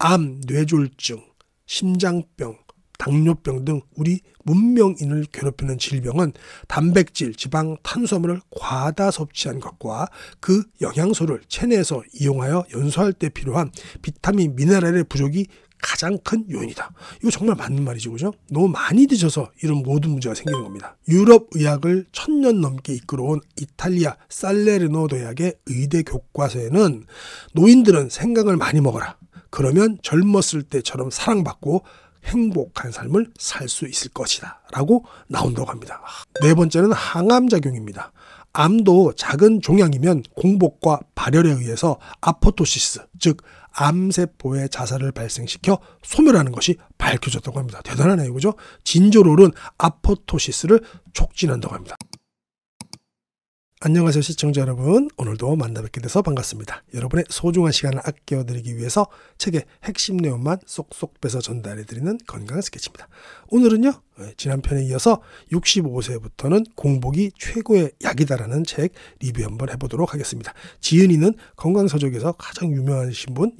암, 뇌졸중, 심장병, 당뇨병 등 우리 문명인을 괴롭히는 질병은 단백질, 지방, 탄수화물을 과다 섭취한 것과 그 영양소를 체내에서 이용하여 연소할 때 필요한 비타민, 미네랄의 부족이 가장 큰 요인이다. 이거 정말 맞는 말이죠, 그죠? 너무 많이 드셔서 이런 모든 문제가 생기는 겁니다. 유럽 의학을 1000년 넘게 이끌어온 이탈리아 살레르노 대학의 의대 교과서에는 노인들은 생강을 많이 먹어라. 그러면 젊었을 때처럼 사랑받고 행복한 삶을 살 수 있을 것이다 라고 나온다고 합니다. 네 번째는 항암작용입니다. 암도 작은 종양이면 공복과 발열에 의해서 아포토시스, 즉 암세포의 자살을 발생시켜 소멸하는 것이 밝혀졌다고 합니다. 대단하네요, 그죠? 진저롤은 아포토시스를 촉진한다고 합니다. 안녕하세요, 시청자 여러분. 오늘도 만나뵙게 돼서 반갑습니다. 여러분의 소중한 시간을 아껴드리기 위해서 책의 핵심 내용만 쏙쏙 빼서 전달해드리는 건강 스케치입니다. 오늘은요, 지난 편에 이어서 65세부터는 공복이 최고의 약이다라는 책 리뷰 한번 해보도록 하겠습니다. 지은이는 건강서적에서 가장 유명하신 분,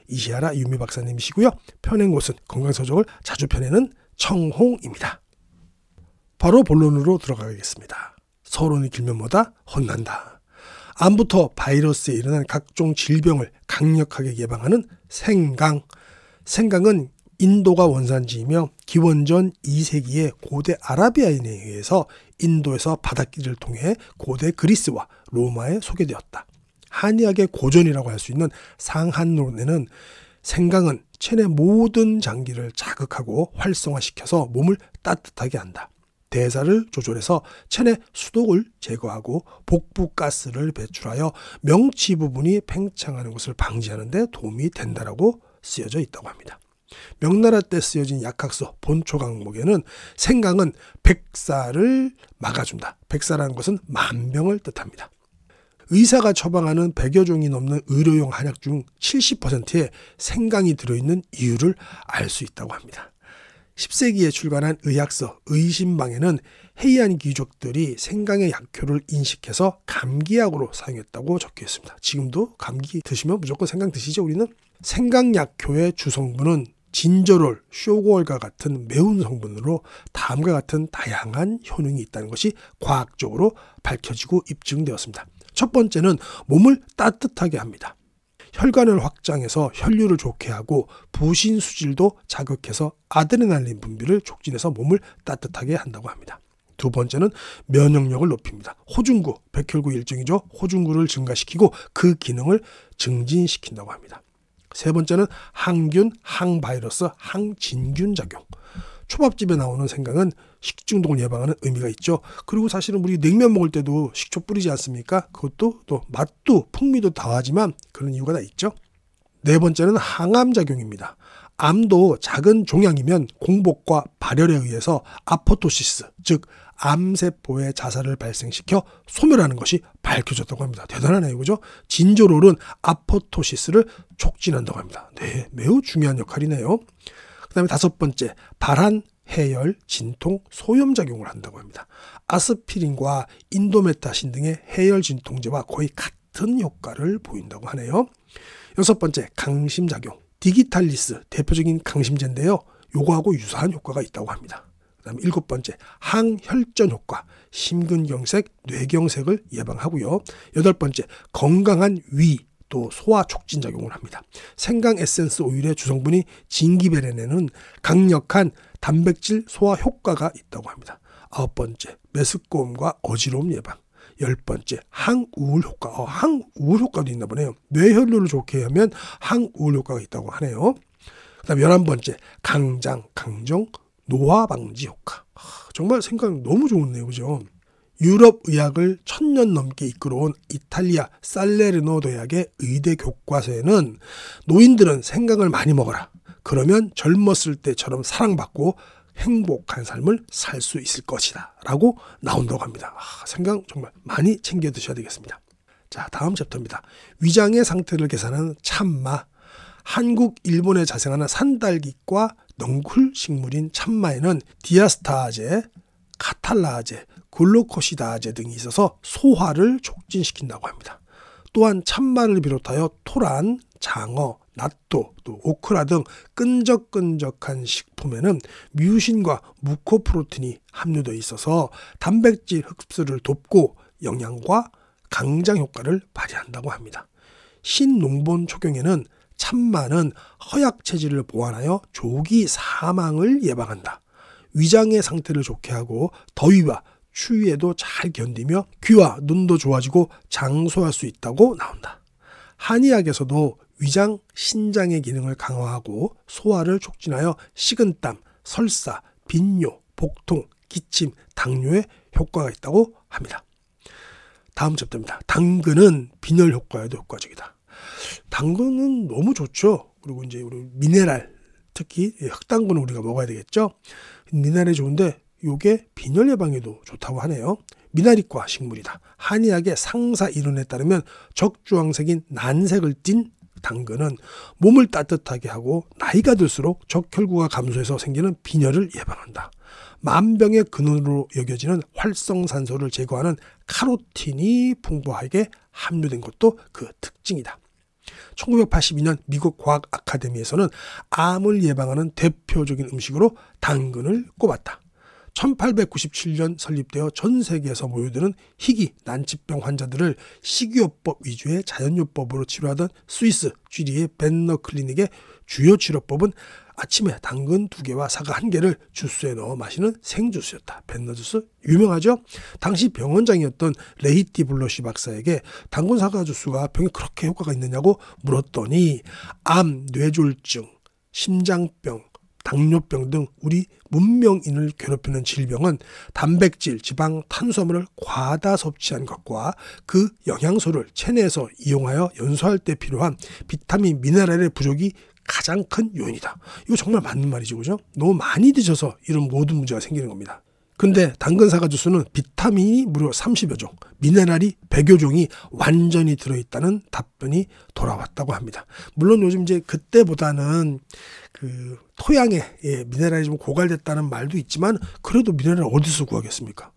이시하라 유미 박사님이시고요. 펴낸 곳은 건강서적을 자주 펴내는 청홍입니다. 바로 본론으로 들어가겠습니다. 서론이 길면 뭐다? 혼난다. 암부터 바이러스에 일어난 각종 질병을 강력하게 예방하는 생강. 생강은 인도가 원산지이며 기원전 2세기에 고대 아라비아인에 의해서 인도에서 바닷길을 통해 고대 그리스와 로마에 소개되었다. 한의학의 고전이라고 할 수 있는 상한론에는 생강은 체내 모든 장기를 자극하고 활성화시켜서 몸을 따뜻하게 한다. 대사를 조절해서 체내 수독을 제거하고 복부가스를 배출하여 명치 부분이 팽창하는 것을 방지하는 데 도움이 된다라고 쓰여져 있다고 합니다. 명나라 때 쓰여진 약학서 본초 강목에는 생강은 백사를 막아준다. 백사라는 것은 만병을 뜻합니다. 의사가 처방하는 100여 종이 넘는 의료용 한약 중 70%에 생강이 들어있는 이유를 알 수 있다고 합니다. 10세기에 출간한 의학서 의신방에는 해이안 귀족들이 생강의 약효를 인식해서 감기약으로 사용했다고 적혀 있습니다. 지금도 감기 드시면 무조건 생강 드시죠, 우리는? 생강 약효의 주성분은 진저롤, 쇼고올과 같은 매운 성분으로 다음과 같은 다양한 효능이 있다는 것이 과학적으로 밝혀지고 입증되었습니다. 첫 번째는 몸을 따뜻하게 합니다. 혈관을 확장해서 혈류를 좋게 하고 부신 수질도 자극해서 아드레날린 분비를 촉진해서 몸을 따뜻하게 한다고 합니다. 두 번째는 면역력을 높입니다. 호중구, 백혈구 일종이죠. 호중구를 증가시키고 그 기능을 증진시킨다고 합니다. 세 번째는 항균, 항바이러스, 항진균 작용. 초밥집에 나오는 생강은 식중독을 예방하는 의미가 있죠. 그리고 사실은 우리 냉면 먹을 때도 식초 뿌리지 않습니까? 그것도 또 맛도 풍미도 더하지만 그런 이유가 다 있죠. 네 번째는 항암작용입니다. 암도 작은 종양이면 공복과 발열에 의해서 아포토시스, 즉 암세포의 자살을 발생시켜 소멸하는 것이 밝혀졌다고 합니다. 대단하네요, 그죠? 진저롤은 아포토시스를 촉진한다고 합니다. 네, 매우 중요한 역할이네요. 그 다음에 다섯 번째, 발한, 해열, 진통, 소염작용을 한다고 합니다. 아스피린과 인도메타신 등의 해열 진통제와 거의 같은 효과를 보인다고 하네요. 여섯 번째, 강심작용. 디기탈리스, 대표적인 강심제인데요. 요거하고 유사한 효과가 있다고 합니다. 그 다음에 일곱 번째, 항혈전 효과. 심근경색, 뇌경색을 예방하고요. 여덟 번째, 건강한 위, 또 소화 촉진 작용을 합니다. 생강 에센스 오일의 주성분이 진기베레네는 강력한 단백질 소화 효과가 있다고 합니다. 아홉 번째, 메스꺼움과 어지러움 예방. 열 번째, 항우울 효과. 항우울 효과도 있나 보네요. 뇌혈류를 좋게 하면 항우울 효과가 있다고 하네요. 그 다음 11번째, 강장, 강정, 노화 방지 효과. 정말 생강 너무 좋네요, 그죠? 유럽 의학을 1000년 넘게 이끌어온 이탈리아 살레르노 대학의 의대 교과서에는 노인들은 생강을 많이 먹어라. 그러면 젊었을 때처럼 사랑받고 행복한 삶을 살 수 있을 것이다 라고 나온다고 합니다. 생강 정말 많이 챙겨 드셔야 되겠습니다. 자, 다음 챕터입니다. 위장의 상태를 계산하는 참마. 한국, 일본에 자생하는 산딸기과 넝쿨 식물인 참마에는 디아스타아제, 카탈라아제, 글루코시다아제 등이 있어서 소화를 촉진시킨다고 합니다. 또한 참마를 비롯하여 토란, 장어, 낫또, 또 오크라 등 끈적끈적한 식품에는 뮤신과 무코프로틴이 함유되어 있어서 단백질 흡수를 돕고 영양과 강장 효과를 발휘한다고 합니다. 신농본 촉용에는 참마는 허약 체질을 보완하여 조기 사망을 예방한다. 위장의 상태를 좋게 하고 더위와 추위에도 잘 견디며 귀와 눈도 좋아지고 장소할 수 있다고 나온다. 한의학에서도 위장, 신장의 기능을 강화하고 소화를 촉진하여 식은땀, 설사, 빈뇨, 복통, 기침, 당뇨에 효과가 있다고 합니다. 다음 챕터입니다. 당근은 빈혈 효과에도 효과적이다. 당근은 너무 좋죠. 그리고 이제 우리 미네랄, 특히 흑당근은 우리가 먹어야 되겠죠. 미네랄이 좋은데 이게 빈혈 예방에도 좋다고 하네요. 미나리과 식물이다. 한의학의 상사 이론에 따르면 적주황색인 난색을 띤 당근은 몸을 따뜻하게 하고 나이가 들수록 적혈구가 감소해서 생기는 빈혈을 예방한다. 만병의 근원으로 여겨지는 활성산소를 제거하는 카로틴이 풍부하게 함유된 것도 그 특징이다. 1982년 미국 과학 아카데미에서는 암을 예방하는 대표적인 음식으로 당근을 꼽았다. 1897년 설립되어 전 세계에서 모여드는 희귀 난치병 환자들을 식이요법 위주의 자연요법으로 치료하던 스위스 쥐리의 벤너 클리닉의 주요 치료법은 아침에 당근 2개와 사과 1개를 주스에 넣어 마시는 생주스였다. 벤너 주스 유명하죠? 당시 병원장이었던 레히티 블러시 박사에게 당근 사과 주스가 병에 그렇게 효과가 있느냐고 물었더니 암, 뇌졸중, 심장병, 당뇨병 등 우리 문명인을 괴롭히는 질병은 단백질, 지방, 탄수화물을 과다 섭취한 것과 그 영양소를 체내에서 이용하여 연소할 때 필요한 비타민, 미네랄의 부족이 가장 큰 요인이다. 이거 정말 맞는 말이죠, 그죠? 너무 많이 드셔서 이런 모든 문제가 생기는 겁니다. 근데 당근 사과 주스는 비타민이 무려 30여 종, 미네랄이 100여 종이 완전히 들어있다는 답변이 돌아왔다고 합니다. 물론 요즘 이제 그때보다는 그 토양에 미네랄이 좀 고갈됐다는 말도 있지만 그래도 미네랄을 어디서 구하겠습니까?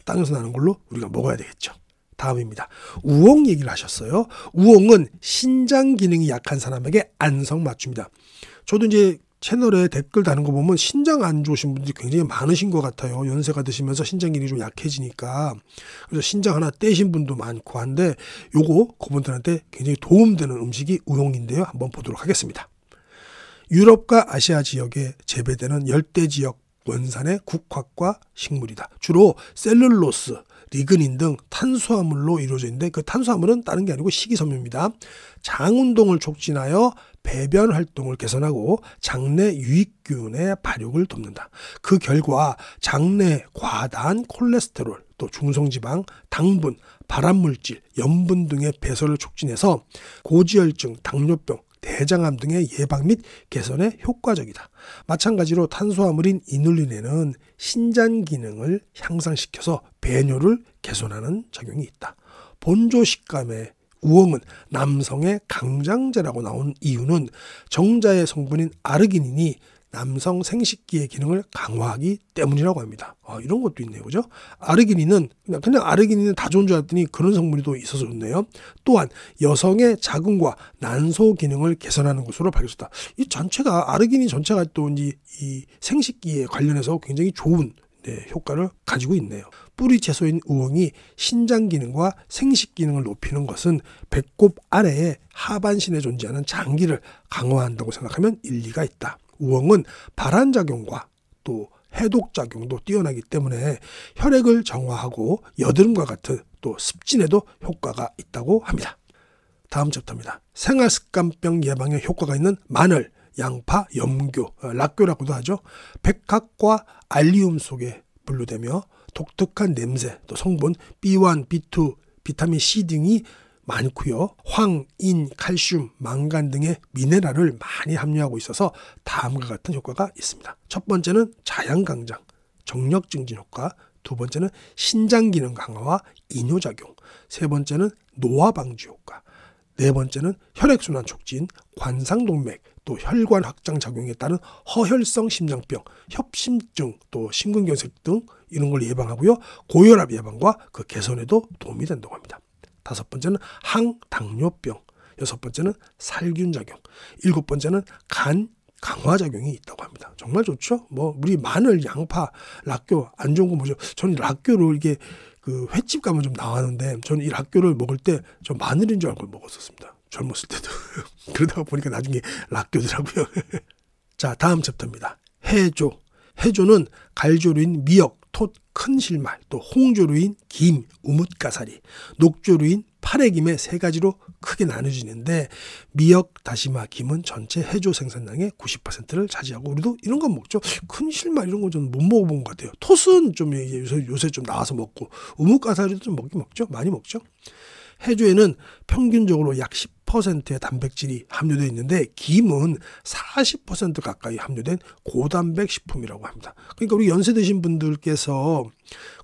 땅에서 나는 걸로 우리가 먹어야 되겠죠. 다음입니다. 우엉 얘기를 하셨어요. 우엉은 신장 기능이 약한 사람에게 안성맞춤이다. 저도 이제 채널에 댓글 다는 거 보면 신장 안 좋으신 분들이 굉장히 많으신 것 같아요. 연세가 드시면서 신장 기능이 좀 약해지니까. 그래서 신장 하나 떼신 분도 많고 한데 요거 그분들한테 굉장히 도움되는 음식이 우엉인데요. 한번 보도록 하겠습니다. 유럽과 아시아 지역에 재배되는 열대지역 원산의 국화과 식물이다. 주로 셀룰로스, 리그닌 등 탄수화물로 이루어져 있는데 그 탄수화물은 다른 게 아니고 식이섬유입니다. 장 운동을 촉진하여 배변 활동을 개선하고 장내 유익균의 발육을 돕는다. 그 결과 장내 과다한 콜레스테롤, 또 중성지방, 당분, 발암물질, 염분 등의 배설을 촉진해서 고지혈증, 당뇨병, 대장암 등의 예방 및 개선에 효과적이다. 마찬가지로 탄수화물인 이눌린에는 신장 기능을 향상시켜서 배뇨를 개선하는 작용이 있다. 본조 식감의 우엉은 남성의 강장제라고 나온 이유는 정자의 성분인 아르기닌이 남성 생식기의 기능을 강화하기 때문이라고 합니다. 이런 것도 있네요. 그죠? 아르기닌은 그냥 아르기닌은 다 좋은 줄 알았더니 그런 성분이 또 있어서 좋네요. 또한 여성의 자궁과 난소 기능을 개선하는 것으로 밝혀졌다. 이 전체가 아르기닌 전체가 또 이 생식기에 관련해서 굉장히 좋은 효과를 가지고 있네요. 뿌리 채소인 우엉이 신장 기능과 생식 기능을 높이는 것은 배꼽 아래에 하반신에 존재하는 장기를 강화한다고 생각하면 일리가 있다. 우엉은 발한작용과 또 해독작용도 뛰어나기 때문에 혈액을 정화하고 여드름과 같은 또 습진에도 효과가 있다고 합니다. 다음 챕터입니다. 생활습관병 예방에 효과가 있는 마늘, 양파, 염교, 락교라고도 하죠. 백학과 알리움 속에 분류되며 독특한 냄새, 또 성분 B1, B2, 비타민 C 등이 많고요. 황, 인, 칼슘, 망간 등의 미네랄을 많이 함유하고 있어서 다음과 같은 효과가 있습니다. 첫 번째는 자양강장, 정력 증진 효과, 두 번째는 신장 기능 강화와 이뇨작용, 세 번째는 노화 방지 효과, 네 번째는 혈액순환 촉진, 관상동맥, 또 혈관 확장 작용에 따른 허혈성 심장병, 협심증, 또 심근경색 등 이런 걸 예방하고요. 고혈압 예방과 그 개선에도 도움이 된다고 합니다. 다섯 번째는 항당뇨병, 6번째는 살균 작용, 7번째는 간 강화 작용이 있다고 합니다. 정말 좋죠? 뭐 우리 마늘, 양파, 락교 안 좋은 거 뭐죠? 저는 락교를 이게 그 횟집 가면 좀 나왔는데 저는 이 락교를 먹을 때 저 마늘인 줄 알고 먹었었습니다. 젊었을 때도. 그러다가 보니까 나중에 락교더라고요. 자, 다음 챕터입니다. 해조. 해조는 갈조류인 미역, 톳, 큰 실말, 또 홍조류인 김, 우뭇가사리, 녹조류인 파래김의 세 가지로 크게 나눠지는데 미역, 다시마, 김은 전체 해조 생산량의 90%를 차지하고 우리도 이런 건 먹죠. 큰 실말 이런 거 저는 못 먹어본 것 같아요. 톳은 좀 요새 좀 나와서 먹고 우뭇가사리도 좀 먹긴 먹죠. 많이 먹죠. 해조에는 평균적으로 약 10%의 단백질이 함유되어 있는데 김은 40% 가까이 함유된 고단백 식품이라고 합니다. 그러니까 우리 연세 드신 분들께서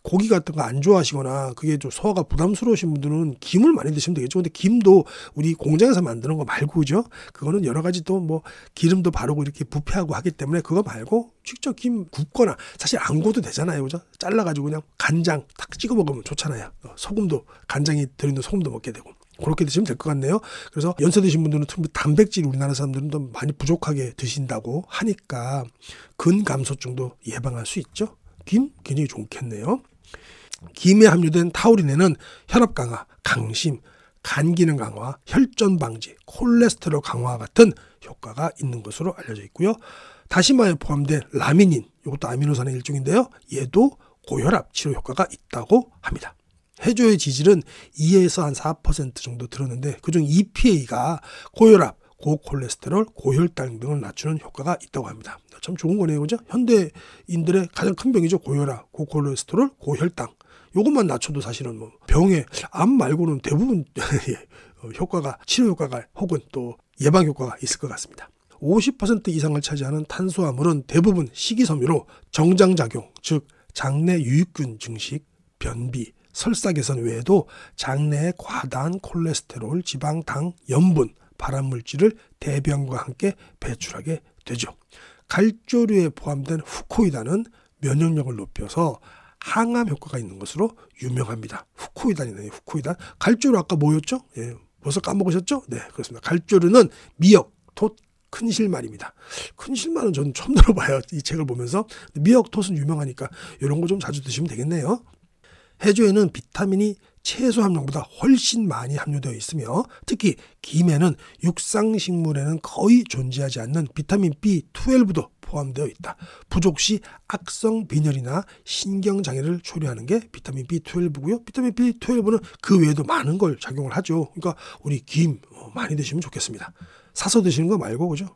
고기 같은 거 안 좋아하시거나 그게 좀 소화가 부담스러우신 분들은 김을 많이 드시면 되겠죠. 근데 김도 우리 공장에서 만드는 거 말고 그죠? 그거는 여러 가지 또 뭐 기름도 바르고 이렇게 부패하고 하기 때문에 그거 말고 직접 김 굽거나 사실 안 구워도 되잖아요. 그죠? 잘라가지고 그냥 간장 탁 찍어 먹으면 좋잖아요. 소금도 간장이 들어있는 소금도 먹게 되고. 그렇게 드시면 될 것 같네요. 그래서 연세 드신 분들은 특히 단백질 우리나라 사람들은 더 많이 부족하게 드신다고 하니까 근감소증도 예방할 수 있죠. 김 굉장히 좋겠네요. 김에 함유된 타우린에는 혈압 강화, 강심, 간 기능 강화, 혈전 방지, 콜레스테롤 강화 같은 효과가 있는 것으로 알려져 있고요. 다시마에 포함된 라미닌, 이것도 아미노산의 일종인데요. 얘도 고혈압 치료 효과가 있다고 합니다. 해조의 지질은 2에서 한 4% 정도 들었는데 그중 EPA가 고혈압, 고콜레스테롤, 고혈당 등을 낮추는 효과가 있다고 합니다. 참 좋은 거네요. 그죠? 현대인들의 가장 큰 병이죠. 고혈압, 고콜레스테롤, 고혈당. 요것만 낮춰도 사실은 뭐 병의 암 말고는 대부분 효과가, 치료 효과가 혹은 또 예방 효과가 있을 것 같습니다. 50% 이상을 차지하는 탄수화물은 대부분 식이섬유로 정장작용, 즉 장내 유익균 증식, 변비, 설사 개선 외에도 장내의 과다한 콜레스테롤, 지방, 당, 염분, 발암물질을 대변과 함께 배출하게 되죠. 갈조류에 포함된 후코이단은 면역력을 높여서 항암 효과가 있는 것으로 유명합니다. 후코이단이네요. 후코이단. 갈조류 아까 뭐였죠? 예, 벌써 까먹으셨죠? 네, 그렇습니다. 갈조류는 미역, 톳, 큰 실말입니다. 큰 실말은 저는 처음 들어봐요. 이 책을 보면서. 미역, 톳은 유명하니까 이런 거 좀 자주 드시면 되겠네요. 해조에는 비타민이 채소 함량보다 훨씬 많이 함유되어 있으며 특히 김에는 육상식물에는 거의 존재하지 않는 비타민 B12도 포함되어 있다. 부족 시 악성 빈혈이나 신경장애를 초래하는 게 비타민 B12고요. 비타민 B12는 그 외에도 많은 걸 작용을 하죠. 그러니까 우리 김 많이 드시면 좋겠습니다. 사서 드시는 거 말고 그죠?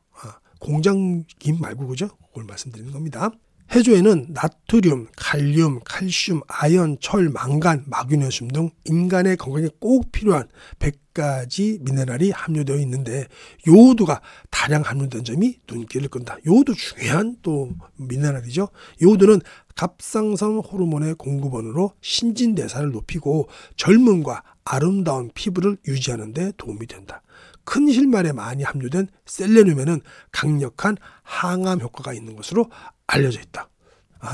공장 김 말고 그죠? 그걸 말씀드리는 겁니다. 해조에는 나트륨, 칼륨, 칼슘, 아연, 철, 망간, 마그네슘 등 인간의 건강에 꼭 필요한 100가지 미네랄이 함유되어 있는데 요오드가 다량 함유된 점이 눈길을 끈다. 요오드 중요한 또 미네랄이죠. 요오드는 갑상선 호르몬의 공급원으로 신진대사를 높이고 젊음과 아름다운 피부를 유지하는 데 도움이 된다. 큰 실말에 많이 함유된 셀레늄에는 강력한 항암 효과가 있는 것으로 알려져 있다.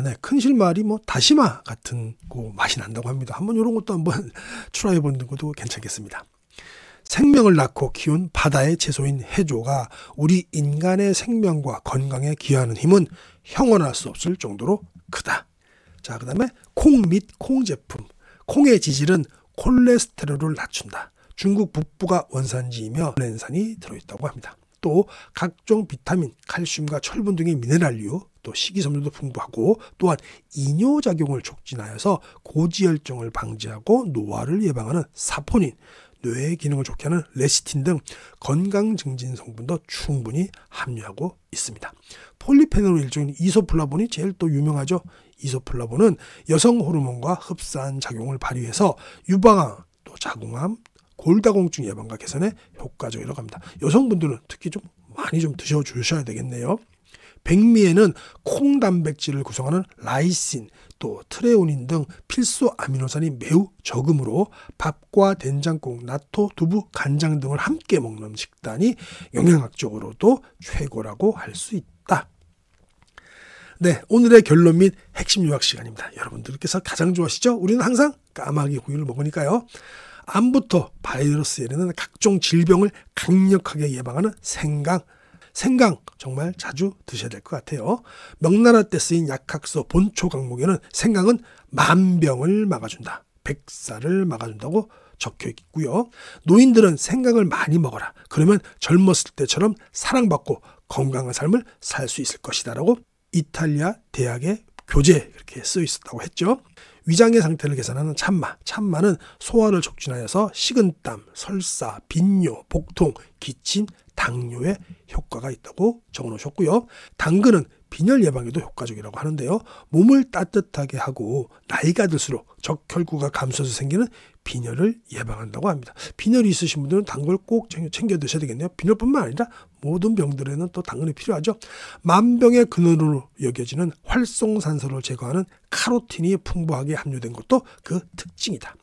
네. 큰 실말이 뭐 다시마 같은 거 맛이 난다고 합니다. 한번 이런 것도 한번 트라이 보는 것도 괜찮겠습니다. 생명을 낳고 키운 바다의 채소인 해조가 우리 인간의 생명과 건강에 기여하는 힘은 형언할 수 없을 정도로 크다. 자, 그다음에 콩 및 콩 제품. 콩의 지질은 콜레스테롤을 낮춘다. 중국 북부가 원산지이며 렌산이 들어있다고 합니다. 또 각종 비타민, 칼슘과 철분 등의 미네랄류, 또 식이섬유도 풍부하고 또한 이뇨작용을 촉진하여서 고지혈증을 방지하고 노화를 예방하는 사포닌, 뇌의 기능을 좋게 하는 레시틴 등 건강 증진 성분도 충분히 함유하고 있습니다. 폴리페놀 일종인 이소플라본이 제일 또 유명하죠. 이소플라본은 여성 호르몬과 흡사한 작용을 발휘해서 유방암, 또 자궁암, 골다공증 예방과 개선에 효과적이라고 합니다. 여성분들은 특히 좀 많이 좀 드셔주셔야 되겠네요. 백미에는 콩 단백질을 구성하는 라이신, 또 트레오닌 등 필수 아미노산이 매우 적으므로 밥과 된장국, 나토, 두부, 간장 등을 함께 먹는 식단이 영양학적으로도 최고라고 할 수 있다. 네, 오늘의 결론 및 핵심 요약 시간입니다. 여러분들께서 가장 좋아하시죠? 우리는 항상 까마귀 고기를 먹으니까요. 암부터 바이러스에 이르는 각종 질병을 강력하게 예방하는 생강. 생강 정말 자주 드셔야 될 것 같아요. 명나라 때 쓰인 약학서 본초 강목에는 생강은 만병을 막아준다, 백살을 막아준다고 적혀 있고요. 노인들은 생강을 많이 먹어라. 그러면 젊었을 때처럼 사랑받고 건강한 삶을 살 수 있을 것이다라고 이탈리아 대학의 교재에 그렇게 쓰여 있었다고 했죠. 위장의 상태를 개선하는 참마. 참마는 소화를 촉진하여서 식은땀, 설사, 빈뇨, 복통, 기침, 당뇨에 효과가 있다고 적어놓으셨고요. 당근은 빈혈 예방에도 효과적이라고 하는데요. 몸을 따뜻하게 하고 나이가 들수록 적혈구가 감소해서 생기는 빈혈을 예방한다고 합니다. 빈혈이 있으신 분들은 당근을 꼭 챙겨 드셔야 되겠네요. 빈혈뿐만 아니라 모든 병들에는 또 당근이 필요하죠. 만병의 근원으로 여겨지는 활성산소를 제거하는 카로틴이 풍부하게 함유된 것도 그 특징이다.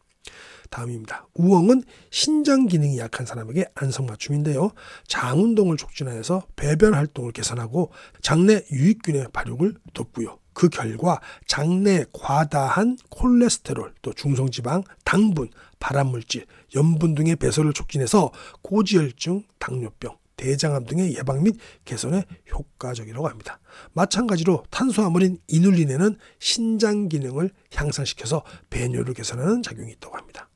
다음입니다. 우엉은 신장 기능이 약한 사람에게 안성맞춤인데요. 장 운동을 촉진하여서 배변 활동을 개선하고 장내 유익균의 발육을 돕고요. 그 결과 장내 과다한 콜레스테롤, 또 중성지방, 당분, 발암물질, 염분 등의 배설을 촉진해서 고지혈증, 당뇨병, 대장암 등의 예방 및 개선에 효과적이라고 합니다. 마찬가지로 탄수화물인 이눌린에는 신장 기능을 향상시켜서 배뇨를 개선하는 작용이 있다고 합니다.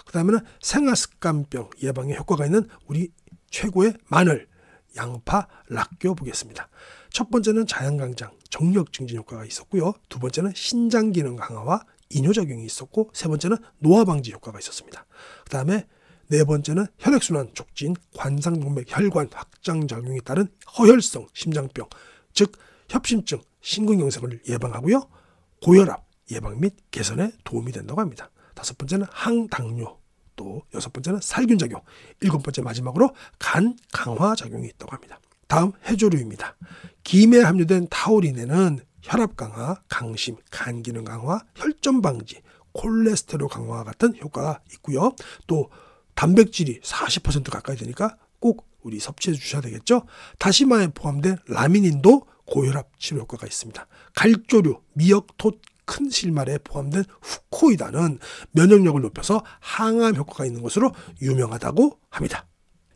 그 다음에는 생활습관병 예방에 효과가 있는 우리 최고의 마늘, 양파, 락교 보겠습니다. 첫 번째는 자양강장, 정력 증진 효과가 있었고요. 두 번째는 신장 기능 강화와 이뇨작용이 있었고, 세 번째는 노화 방지 효과가 있었습니다. 그 다음에 네 번째는 혈액순환 촉진, 관상동맥 혈관 확장 작용이 따른 허혈성 심장병, 즉 협심증, 심근경색을 예방하고요. 고혈압 예방 및 개선에 도움이 된다고 합니다. 다섯 번째는 항당뇨, 또 여섯 번째는 살균작용, 일곱 번째 마지막으로 간 강화 작용이 있다고 합니다. 다음 해조류입니다. 김에 함유된 타우린에는 혈압 강화, 강심, 간 기능 강화, 혈전 방지, 콜레스테롤 강화와 같은 효과가 있고요. 또 단백질이 40% 가까이 되니까 꼭 우리 섭취해 주셔야 되겠죠. 다시마에 포함된 라미닌도 고혈압 치료 효과가 있습니다. 갈조류, 미역, 톳, 큰 실말에 포함된 후코이다는 면역력을 높여서 항암 효과가 있는 것으로 유명하다고 합니다.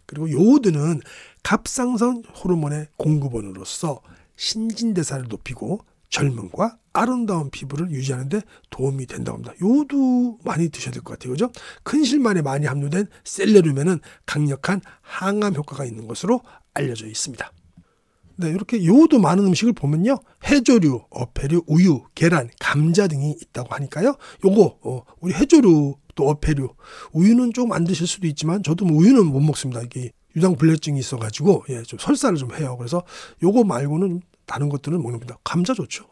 그리고 요오드는 갑상선 호르몬의 공급원으로서 신진대사를 높이고 젊음과 아름다운 피부를 유지하는 데 도움이 된다고 합니다. 요오드 많이 드셔야 될 것 같아요. 그죠? 큰 실만에 많이 함유된 셀레늄에는 강력한 항암 효과가 있는 것으로 알려져 있습니다. 네, 이렇게 요오드 많은 음식을 보면요. 해조류, 어패류, 우유, 계란, 감자 등이 있다고 하니까요. 요거 우리 해조류 또 어패류, 우유는 좀 안 드실 수도 있지만 저도 뭐 우유는 못 먹습니다. 이게 유당불내증이 있어가지고 좀 설사를 좀 해요. 그래서 요거 말고는 다른 것들은 먹습니다. 감자 좋죠.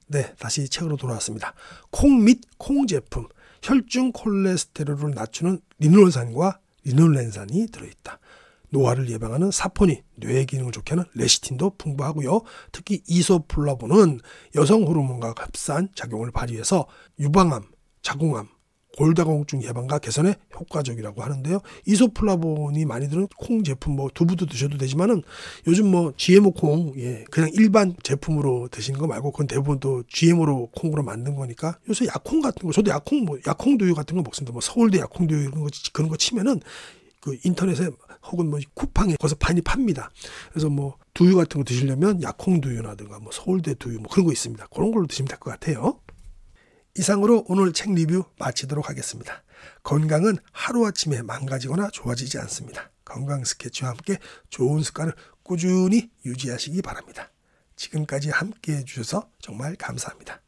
네, 다시 책으로 돌아왔습니다. 콩 및 콩 제품, 혈중 콜레스테롤을 낮추는 리놀산과 리놀렌산이 들어있다. 노화를 예방하는 사포닌, 뇌 기능을 좋게 하는 레시틴도 풍부하고요. 특히 이소플라본은 여성 호르몬과 흡사한 작용을 발휘해서 유방암, 자궁암, 골다공증 예방과 개선에 효과적이라고 하는데요. 이소플라본이 많이 들은 콩 제품, 뭐 두부도 드셔도 되지만은 요즘 뭐 GMO 콩, 그냥 일반 제품으로 드시는 거 말고 그건 대부분 또 GMO로 콩으로 만든 거니까 요새 약콩 같은 거, 저도 약콩두유 같은 거 먹습니다. 뭐 서울대 약콩두유 그런 거 치면은 그 인터넷에 혹은 뭐 쿠팡에 거기서 많이 팝니다. 그래서 뭐 두유 같은 거 드시려면 약콩두유라든가 뭐 서울대 두유 뭐 그런 거 있습니다. 그런 걸로 드시면 될 것 같아요. 이상으로 오늘 책 리뷰 마치도록 하겠습니다. 건강은 하루아침에 망가지거나 좋아지지 않습니다. 건강 스케치와 함께 좋은 습관을 꾸준히 유지하시기 바랍니다. 지금까지 함께해 주셔서 정말 감사합니다.